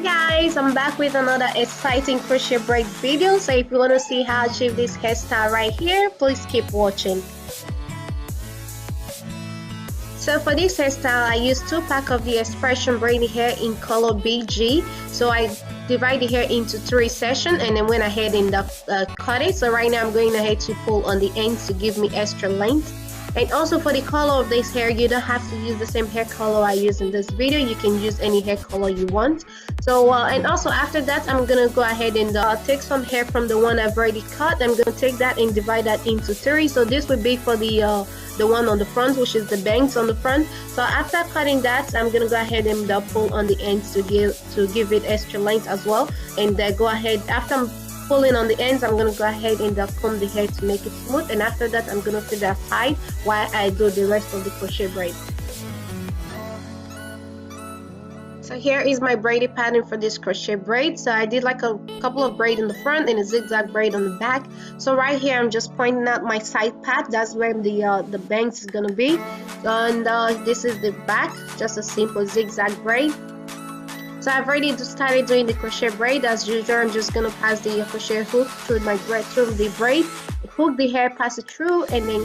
Guys, I'm back with another exciting crochet braid video. So if you want to see how I achieve this hairstyle right here, please keep watching. So for this hairstyle, I used 2 packs of the expression braiding hair in color BG. So I divide the hair into 3 sections and then went ahead and cut it. So right now I'm going ahead to pull on the ends to give me extra length. And also for the color of this hair, you don't have to use the same hair color I use in this video. You can use any hair color you want. So and also after that, I'm gonna go ahead and take some hair from the one I've already cut. I'm gonna take that and divide that into 3. So this would be for the one on the front, which is the bangs on the front. So after cutting that, I'm gonna go ahead and pull on the ends to give it extra length as well. And go ahead, after I'm pulling on the ends, I'm gonna go ahead and comb the hair to make it smooth, and after that I'm gonna set that aside while I do the rest of the crochet braid. So here is my braided pattern for this crochet braid. So I did like a couple of braid in the front and a zigzag braid on the back. So right here I'm just pointing out my side part. That's where the bangs is gonna be, and this is the back, just a simple zigzag braid. So I've already started doing the crochet braid. As usual, I'm just gonna pass the crochet hook through the braid, hook the hair, pass it through, and then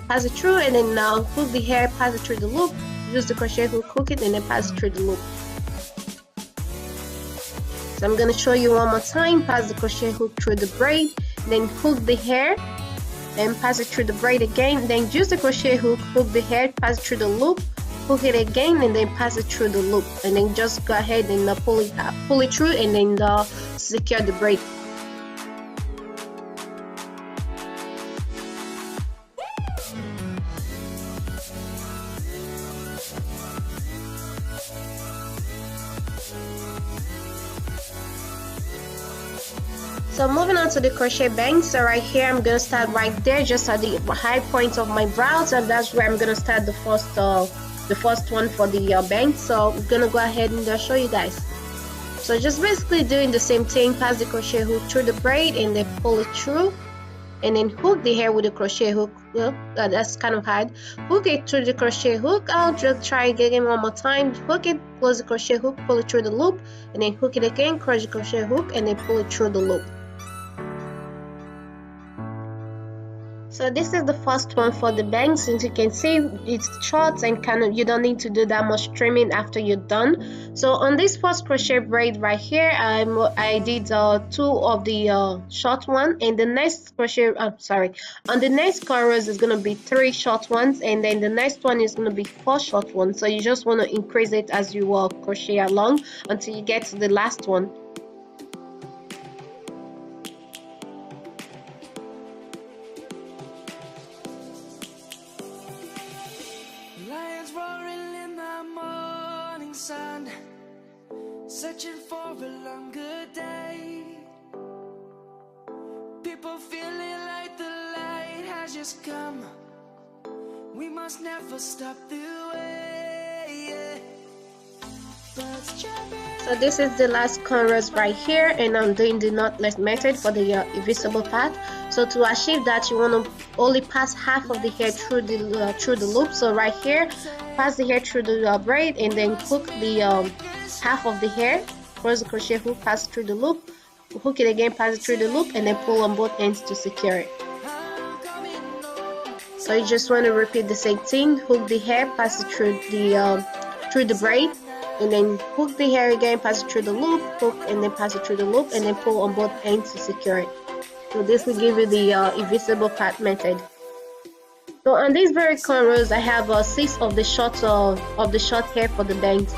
hook the hair, pass it through the loop, use the crochet hook, hook it, and then pass it through the loop. So I'm gonna show you one more time. Pass the crochet hook through the braid, then hook the hair and pass it through the braid again, then use the crochet hook, hook the hair, pass it through the loop, hook it again, and then pass it through the loop, and then just go ahead and pull it through, and then secure the braid. So moving on to the crochet bangs. So right here I'm gonna start right there, just at the high point of my brows, and that's where I'm gonna start the first one for the bangs. So I'm gonna go ahead and show you guys. So just basically doing the same thing. Pass the crochet hook through the braid and then pull it through, and then hook the hair with the crochet hook. That's kind of hard. Hook it through the crochet hook. I'll just try again one more time. Hook it, close the crochet hook, pull it through the loop, and then hook it again, close the crochet hook, and then pull it through the loop. So this is the first one for the bangs. Since you can see it's short and you don't need to do that much trimming after you're done. So on this first crochet braid right here, I did 2 of the short one, and the next on the next chorus is gonna be 3 short ones, and then the next one is gonna be 4 short ones. So you just want to increase it as you crochet along until you get to the last one. Sun, searching for a longer day. People feeling like the light has just come. We must never stop the way. So this is the last chorus right here, and I'm doing the knotless method for the invisible part. So to achieve that, you want to only pass half of the hair through the loop. So right here, pass the hair through the braid, and then hook the half of the hair, close the crochet hook, pass it through the loop, hook it again, pass it through the loop, and then pull on both ends to secure it. So you just want to repeat the same thing. Hook the hair, pass it through the braid, and then hook the hair again, pass it through the loop, hook, and then pass it through the loop, and then pull on both ends to secure it. So this will give you the invisible part method. So on these very corners, I have 6 of the short hair for the bangs.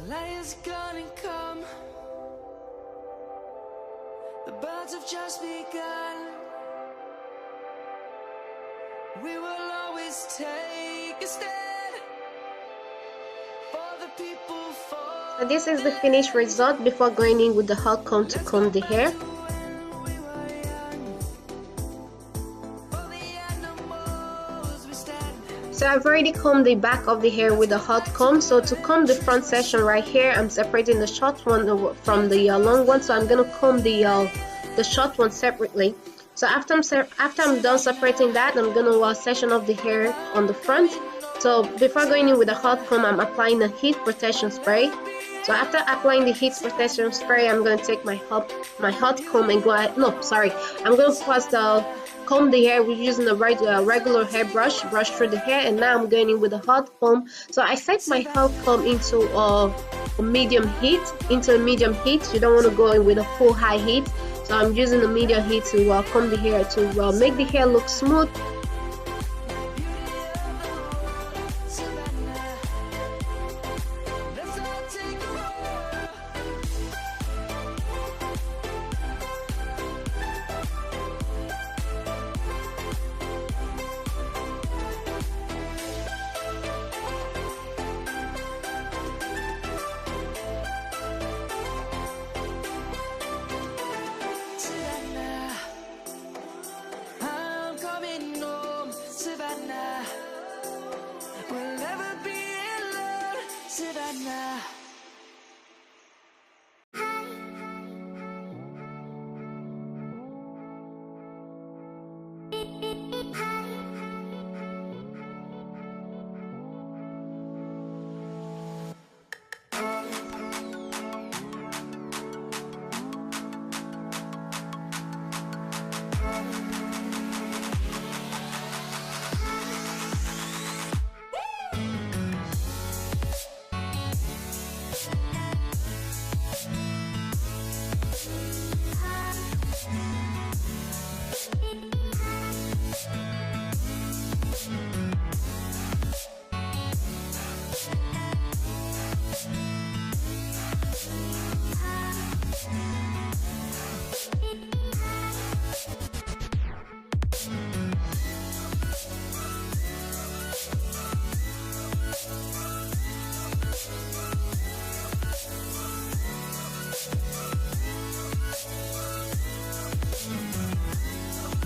Lions gonna come. The birds have just begun. We will always take a stand for the people. So this is the finished result before going in with the hot comb to comb the hair. So I've already combed the back of the hair with a hot comb. So to comb the front section right here, I'm separating the short one from the long one. So I'm gonna comb the short one separately. So after I'm done separating that, I'm gonna section off the hair on the front. So before going in with the hot comb, I'm applying the heat protection spray. So after applying the heat protection spray, I'm gonna take my hot comb and go ahead. No, sorry, I'm gonna first comb the hair with using a regular hair brush through the hair, and now I'm going in with a hot comb. So I set my hot comb into a medium heat. You don't want to go in with a full high heat. So I'm using a medium heat to comb the hair to make the hair look smooth.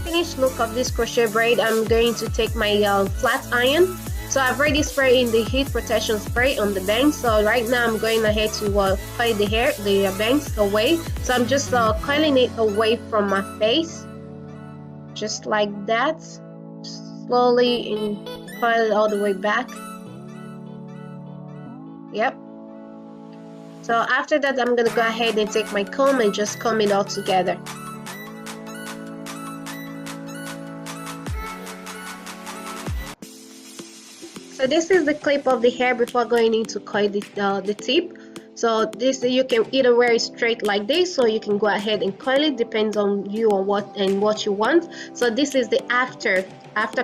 Finished look of this crochet braid, I'm going to take my flat iron. So I've already sprayed in the heat protection spray on the bangs. So right now I'm going ahead to coil the bangs away. So I'm just coiling it away from my face, just like that. Slowly and coil it all the way back. Yep. So after that, I'm gonna go ahead and take my comb and just comb it all together. So this is the clip of the hair before going in to coil the tip. So this, you can either wear it straight like this, or you can go ahead and coil it, depends on you or what you want. So this is the after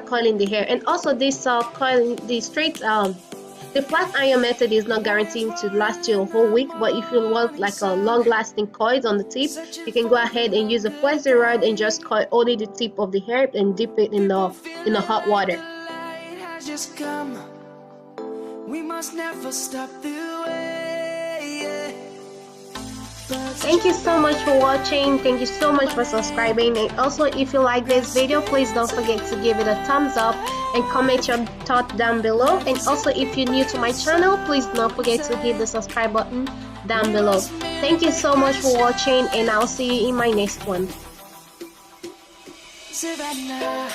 coiling the hair. And also this coiling the straight the flat iron method is not guaranteed to last you a whole week, but if you want like a long lasting coils on the tip, you can go ahead and use a flexi rod and just coil only the tip of the hair and dip it in the hot water. Just come. We must never stop the way. Thank you so much for watching. Thank you so much for subscribing. And also, if you like this video, please don't forget to give it a thumbs up and comment your thought down below. And also, if you're new to my channel, please don't forget to hit the subscribe button down below. Thank you so much for watching, and I'll see you in my next one. Savannah.